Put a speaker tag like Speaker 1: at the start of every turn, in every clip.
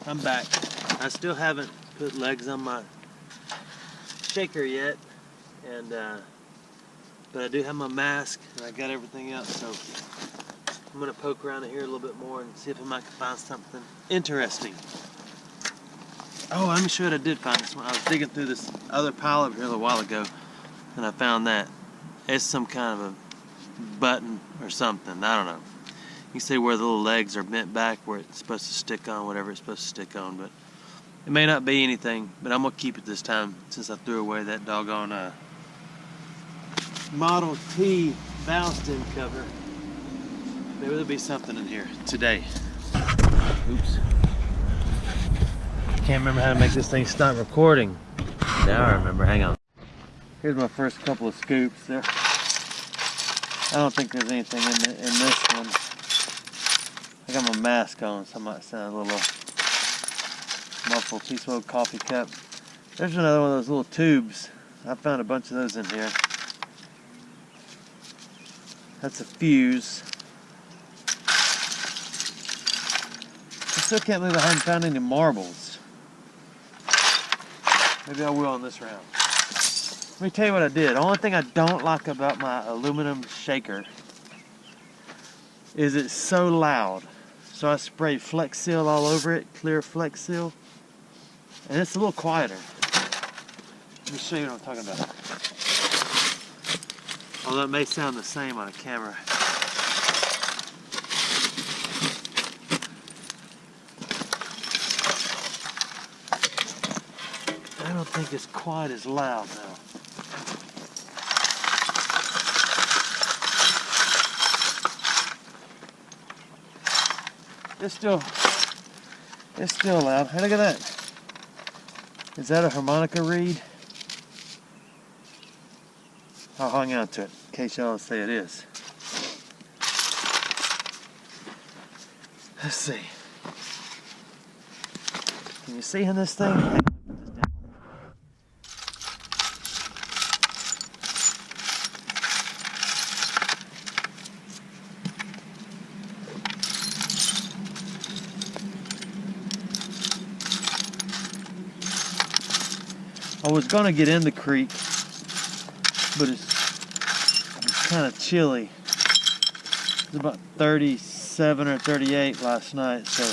Speaker 1: I'm back. I still haven't put legs on my shaker yet, and but I do have my mask and I got everything else, so I'm gonna poke around in here a little bit more and see if I might find something interesting. Oh, let me show you what I did find this one. I was digging through this other pile over here a little while ago, and I found that. It's some kind of a button or something, I don't know. You can see where the little legs are bent back, where it's supposed to stick on, whatever it's supposed to stick on, but it may not be anything, but I'm gonna keep it this time since I threw away that doggone Model T valve stem cover. Maybe there'll be something in here today. Oops. Can't remember how to make this thing stop recording. Now I remember, hang on. Here's my first couple of scoops there. I don't think there's anything in this one. I got my mask on, so I might sound a little muffled. Piece of old coffee cup. There's another one of those little tubes. I found a bunch of those in here. That's a fuse. I still can't believe I haven't found any marbles. Maybe I will on this round. Let me tell you what I did. The only thing I don't like about my aluminum shaker is it's so loud. So I sprayed Flex Seal all over it, clear Flex Seal, and it's a little quieter. Let me show you what I'm talking about. Although it may sound the same on a camera. I don't think it's quite as loud now. It's still loud. Hey, look at that. Is that a harmonica reed? I'll hang on to it in case y'all say it is. Let's see. Can you see in this thing? I was going to get in the creek, but it's kind of chilly. It was about 37 or 38 last night, so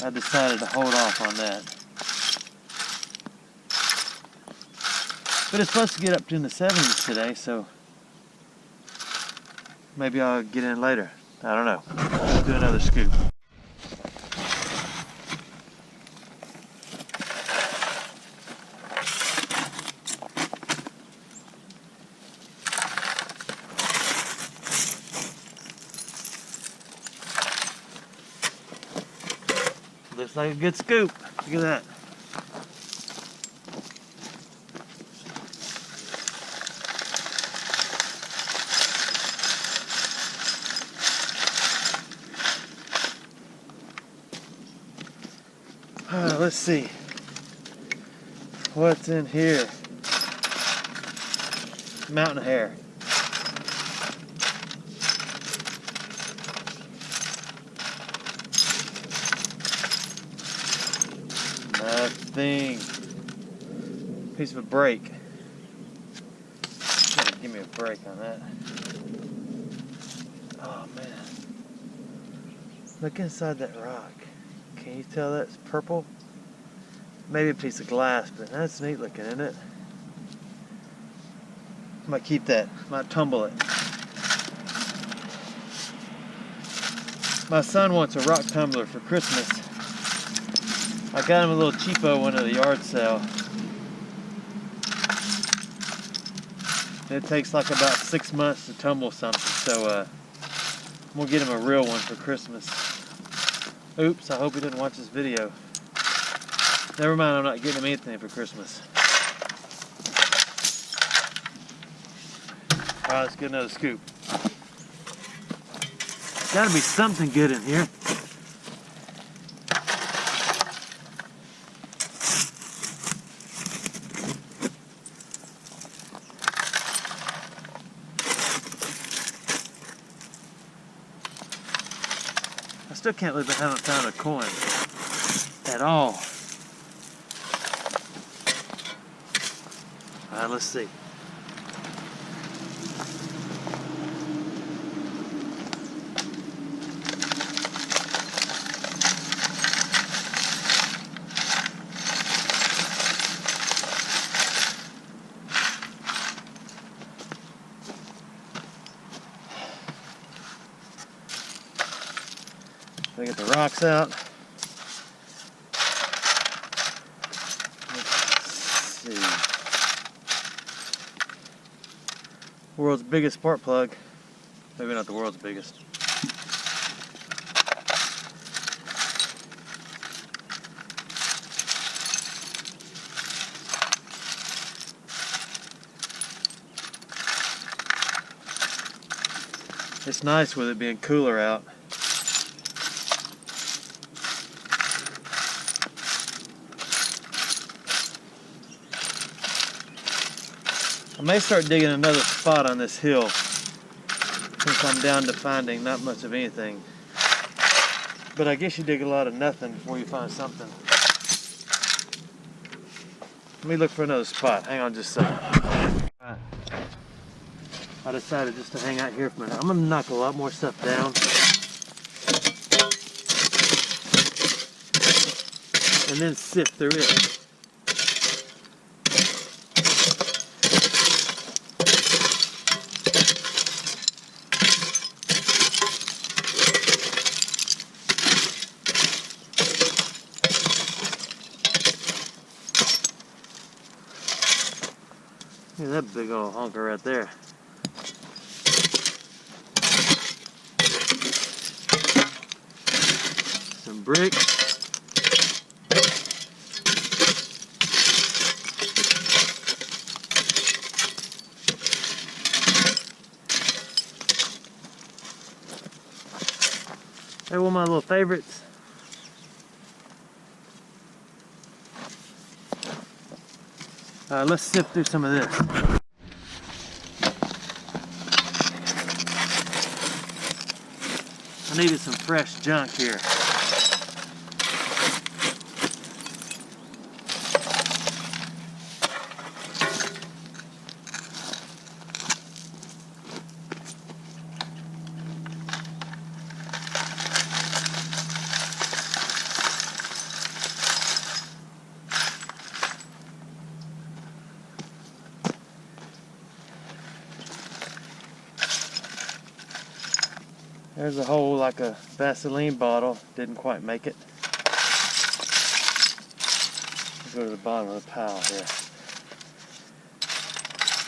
Speaker 1: I decided to hold off on that. But it's supposed to get up to in the 70s today, so maybe I'll get in later. I don't know. Let's do another scoop. Looks like a good scoop. Look at that. Let's see. What's in here? Mountain hare. Nothing. Piece of a brake. Give me a break on that. Oh man. Look inside that rock. Can you tell that's purple? Maybe a piece of glass, but that's neat looking, isn't it? I might keep that. Might tumble it. My son wants a rock tumbler for Christmas. I got him a little cheapo one at the yard sale. It takes like about 6 months to tumble something, so we'll get him a real one for Christmas. Oops, I hope he didn't watch this video. Never mind, I'm not getting him anything for Christmas. Alright, let's get another scoop. Gotta be something good in here. I still can't believe I haven't found a coin at all. Alright, let's see. We get the rocks out. Let's see. World's biggest spark plug. Maybe not the world's biggest. It's nice with it being cooler out. I may start digging another spot on this hill since I'm down to finding not much of anything. But I guess you dig a lot of nothing before you find something. Let me look for another spot. Hang on just a second. Right. I decided just to hang out here for a minute. I'm going to knock a lot more stuff down. And then sift through it. Look at that big old honker right there. Some bricks. They're one of my little favorites. Let's sift through some of this. I needed some fresh junk here. There's a hole like a Vaseline bottle. Didn't quite make it. Let's go to the bottom of the pile here.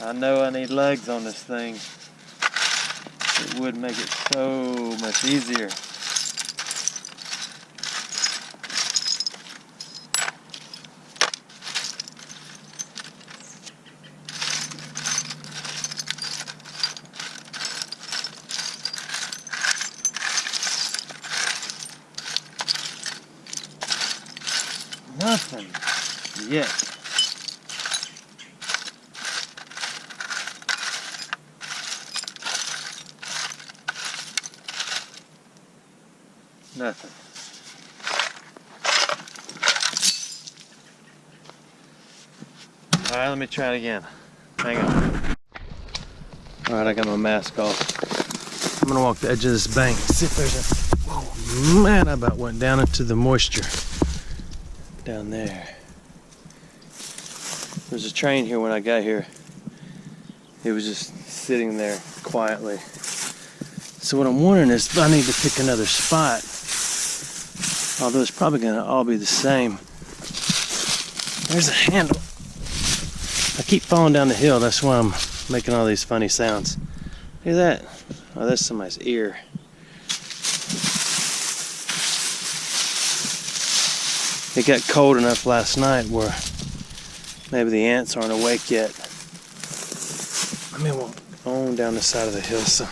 Speaker 1: I know I need legs on this thing. It would make it so much easier. Nothing yet. Nothing. All right, let me try it again. Hang on. All right, I got my mask off. I'm gonna walk the edge of this bank, see if there's a... Oh man, I about went down into the moisture. Down there. There's a train here when I got here. It was just sitting there quietly. So what I'm wondering is if I need to pick another spot. Although it's probably gonna all be the same. There's a handle. I keep falling down the hill, that's why I'm making all these funny sounds. Look at that. Oh, that's somebody's ear. It got cold enough last night where maybe the ants aren't awake yet. Let me walk on down the side of the hill some.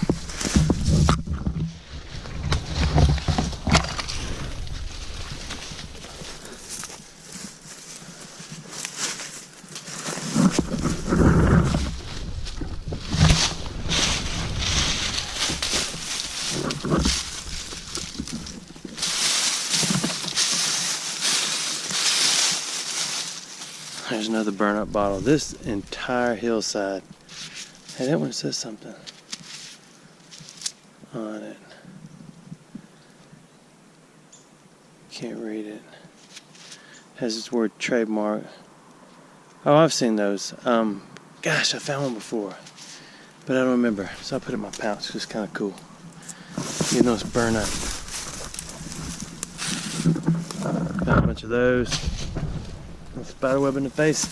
Speaker 1: There's another burn up bottle. This entire hillside. Hey, that one says something on it. Can't read it. Has this word trademark. Oh, I've seen those. Gosh, I found one before, but I don't remember. So I put it in my pouch. It's kind of cool. You know, it's burn up. Got a bunch of those. Spider web in the face.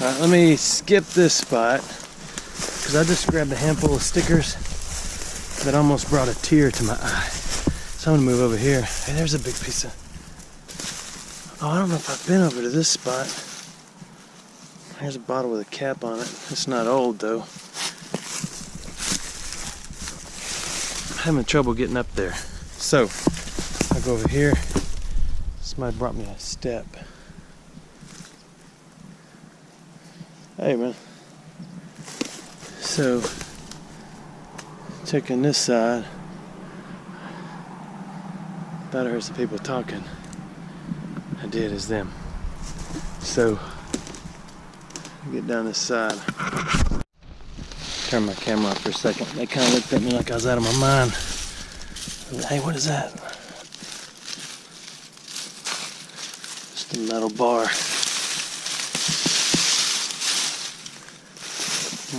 Speaker 1: Alright, let me skip this spot because I just grabbed a handful of stickers that almost brought a tear to my eye. So I'm gonna move over here. Hey, there's a big piece of. Oh, I don't know if I've been over to this spot. Here's a bottle with a cap on it. It's not old though. I'm having trouble getting up there. So, I'll go over here. Somebody brought me a step. Hey man. So, checking this side. Thought I heard some people talking. I did, it's them. So, get down this side. Turn my camera off for a second. They kind of looked at me like I was out of my mind. Hey, what is that? Just a metal bar.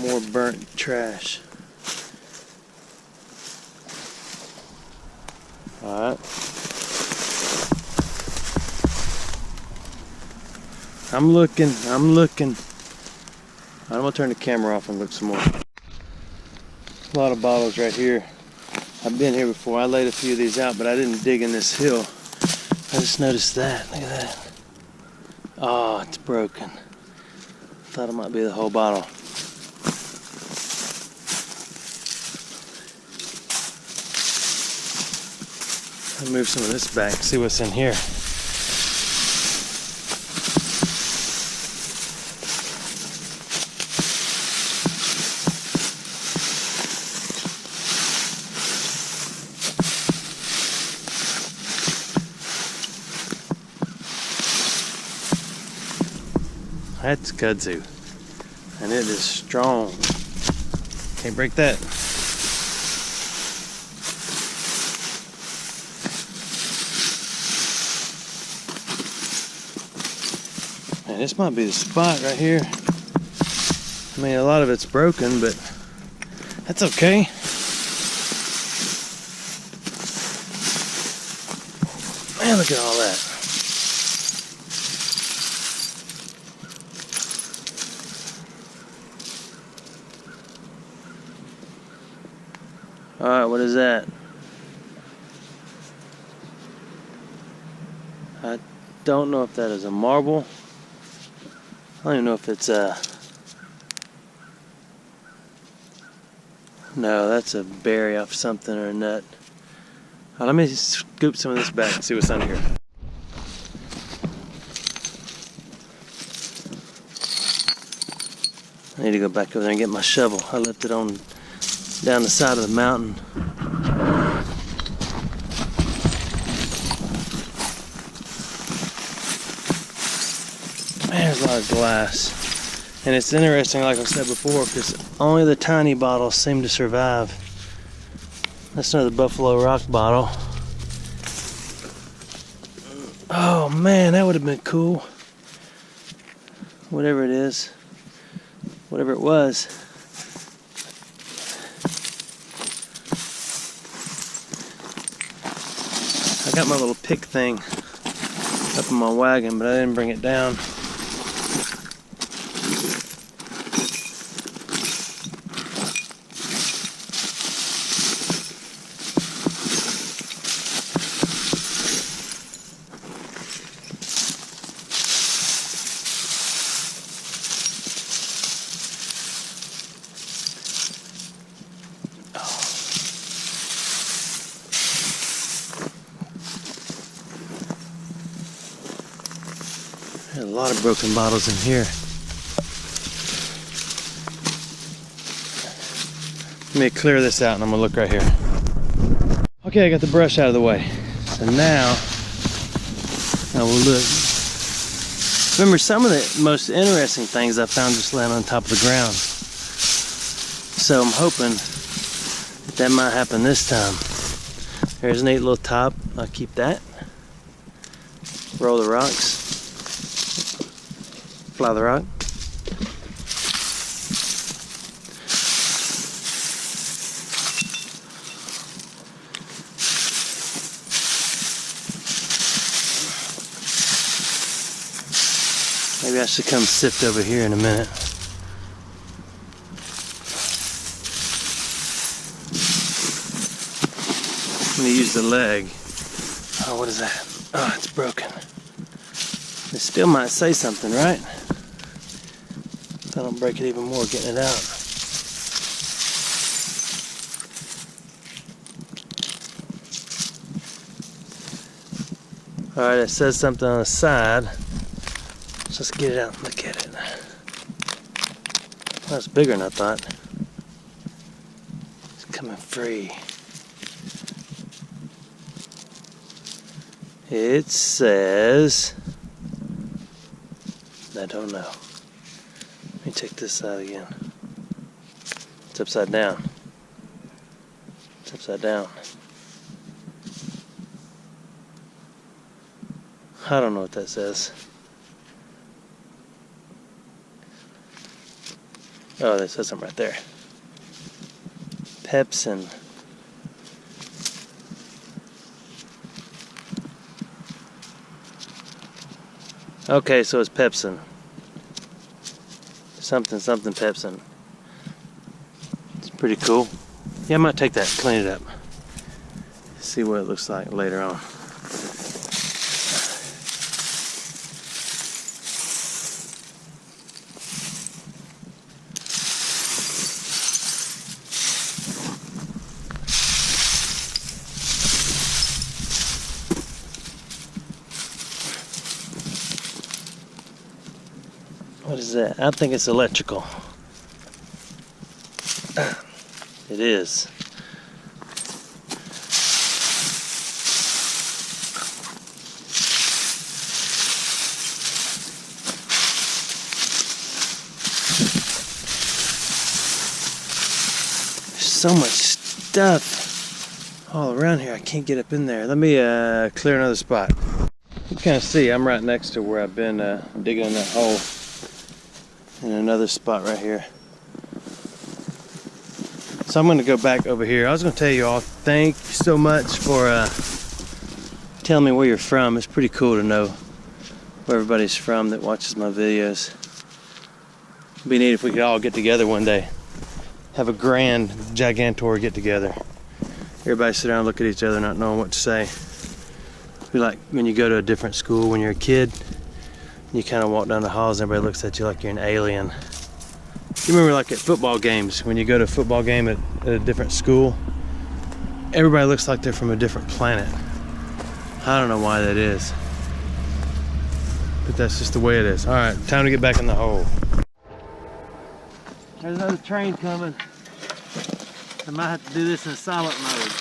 Speaker 1: More burnt trash. Alright. I'm looking. I'm gonna turn the camera off and look some more. A lot of bottles right here. I've been here before. I laid a few of these out, but I didn't dig in this hill. I just noticed that. Look at that. Oh, it's broken. Thought it might be the whole bottle. I'll move some of this back, see what's in here. That's kudzu, and it is strong. Can't break that. Man, this might be the spot right here. I mean, a lot of it's broken, but that's okay. Man, look at all that. Alright, what is that? I don't know if that is a marble. I don't even know if it's a... No, that's a berry off something or a nut. Let me scoop some of this back and see what's under here. I need to go back over there and get my shovel. I left it on down the side of the mountain. Man, there's a lot of glass. And it's interesting, like I said before, because only the tiny bottles seem to survive. That's another Buffalo Rock bottle. Oh man, that would have been cool. Whatever it is. Whatever it was. I got my little pick thing up in my wagon, but I didn't bring it down. There's a lot of broken bottles in here. me clear this out and I'm gonna look right here. Okay, I got the brush out of the way. So now I will look. Remember, some of the most interesting things I found just laying on top of the ground. So I'm hoping that might happen this time. There's a neat little top. I'll keep that. Roll the rocks. Fly the rock. Maybe I should come sift over here in a minute. I'm gonna use the leg. Oh, what is that? Oh, it's broken. It still might say something, right? If I don't break it even more, getting it out. All right, it says something on the side. Let's get it out and look at it. Oh, it's bigger than I thought. It's coming free. It says, I don't know. Let me check this out again. It's upside down. It's upside down. I don't know what that says. Oh, that says something right there. Pepsi. Okay, so it's Pepsi. Something Pepsi. It's pretty cool. Yeah, I might take that, clean it up. See what it looks like later on. What is that? I think it's electrical. It is. There's so much stuff all around here. I can't get up in there. Let me clear another spot. You can kind of see I'm right next to where I've been digging in that hole. In another spot right here. So I'm going to go back over here. I was going to tell you all, thank you so much for telling me where you're from. It's pretty cool to know where everybody's from that watches my videos. It'd be neat if we could all get together one day. Have a grand, gigantor get together. Everybody sit down and look at each other not knowing what to say. It'd be like when you go to a different school when you're a kid. You kind of walk down the halls and everybody looks at you like you're an alien. You remember like at football games, when you go to a football game at a different school, everybody looks like they're from a different planet. I don't know why that is, but that's just the way it is. All right, time to get back in the hole. There's another train coming. I might have to do this in silent mode.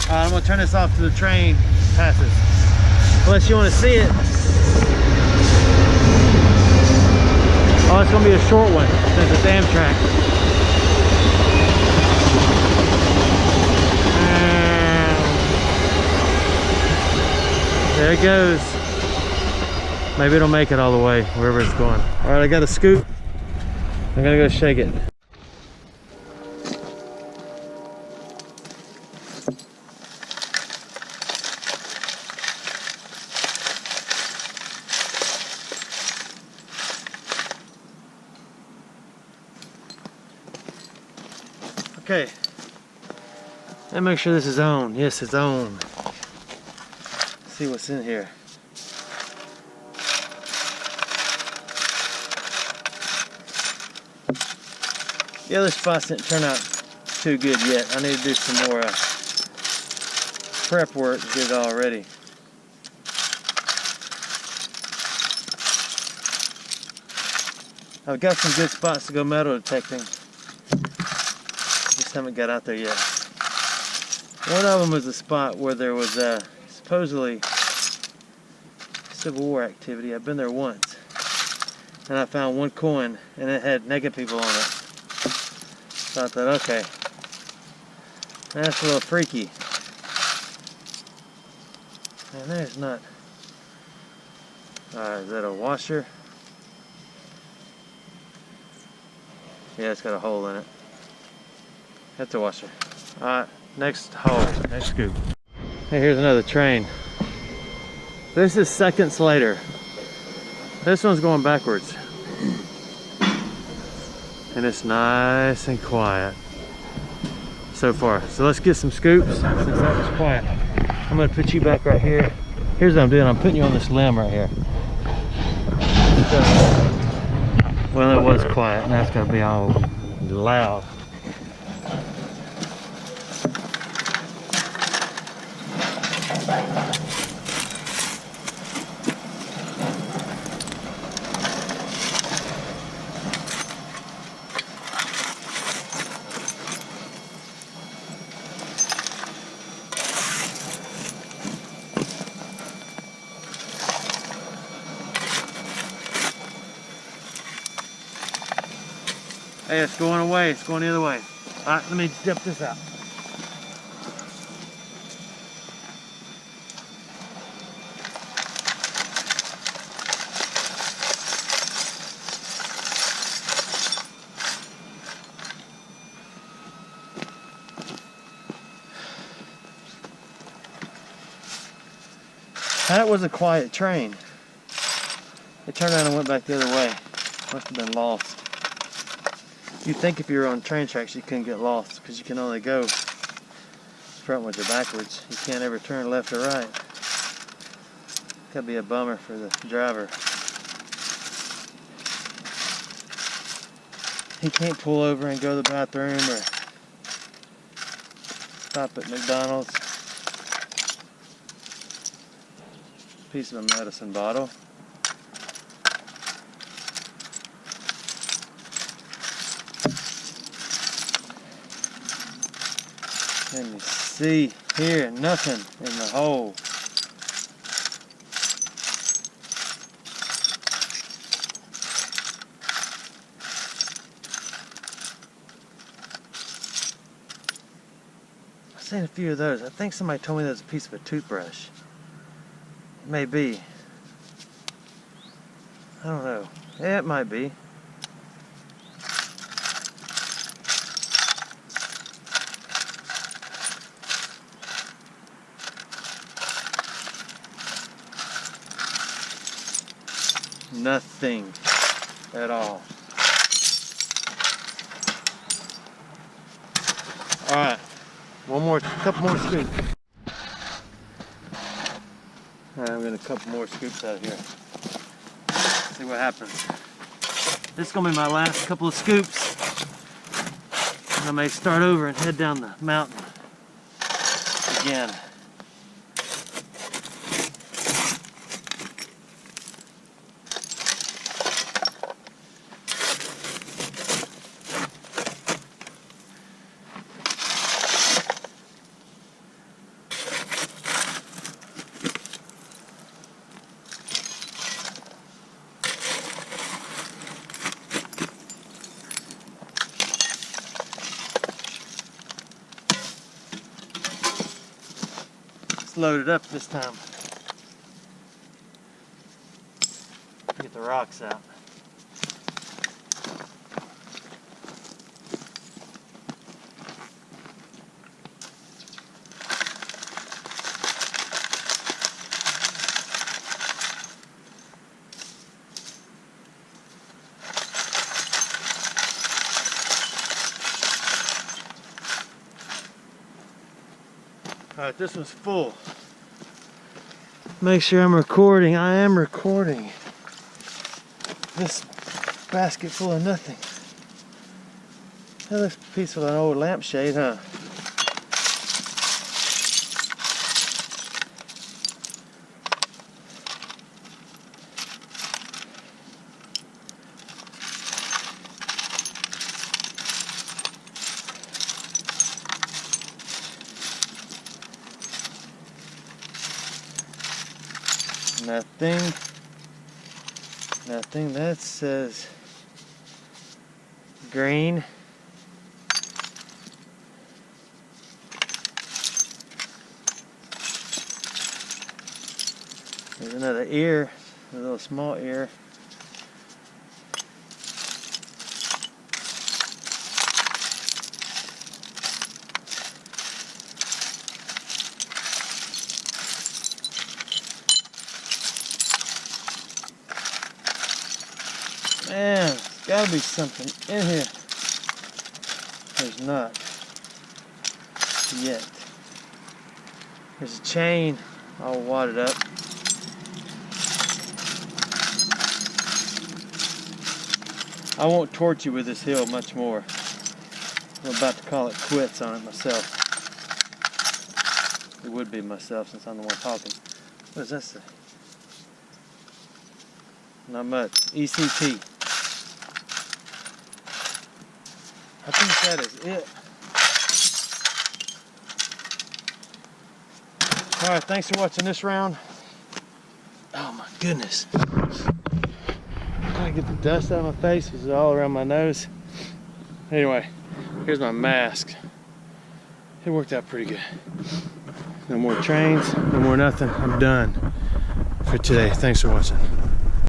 Speaker 1: I'm going to turn this off to the train passes. Unless you want to see it. Oh, it's going to be a short one. Since it's Amtrak. There it goes. Maybe it'll make it all the way, wherever it's going. All right, I got a scoop. I'm going to go shake it. Okay, let me make sure this is on. Yes, it's on. Let's see what's in here. The other spots didn't turn out too good yet. I need to do some more prep work to get it all ready. I've got some good spots to go metal detecting. Just haven't got out there yet. One of them was a spot where there was supposedly Civil War activity. I've been there once. And I found one coin and it had naked people on it. So I thought, okay, that's a little freaky. And there's not. Is that a washer? Yeah, it's got a hole in it. That's a washer. Alright, next hole, next scoop. Hey, here's another train. This is seconds later. This one's going backwards. And it's nice and quiet so far. So let's get some scoops since that was quiet. I'm gonna put you back right here. Here's what I'm doing. I'm putting you on this limb right here. So, well, it was quiet. Now it's gonna be all loud. Hey, it's going away. It's going the other way. All right, let me dip this out. That was a quiet train. It turned around and went back the other way. Must have been lost. You'd think if you were on train tracks you couldn't get lost because you can only go frontwards or backwards. You can't ever turn left or right. That'd be a bummer for the driver. He can't pull over and go to the bathroom or stop at McDonald's. Piece of a medicine bottle. Let me see here, nothing in the hole. I've seen a few of those. I think somebody told me that was a piece of a toothbrush. It may be. I don't know. Yeah, it might be. Nothing at all. All right, couple more scoops. All right, I'm gonna couple more scoops out of here. See what happens. This is gonna be my last couple of scoops. And I may start over and head down the mountain again. Loaded up this time. Get the rocks out. All right, this one's full. Make sure I'm recording. I am recording. This basket full of nothing. That looks peaceful, an old lampshade, huh? Nothing. Nothing. That says green. There's another ear, a little small ear. Man, there's gotta be something in here. There's not yet. There's a chain all wadded up. I won't torch you with this hill much more. I'm about to call it quits on it myself. It would be myself since I'm the one talking. What does that say? Not much. ECT. I think that is it. Alright, thanks for watching this round. Oh my goodness. Gotta get the dust out of my face. It's all around my nose. Anyway, here's my mask. It worked out pretty good. No more trains, no more nothing. I'm done for today. Thanks for watching.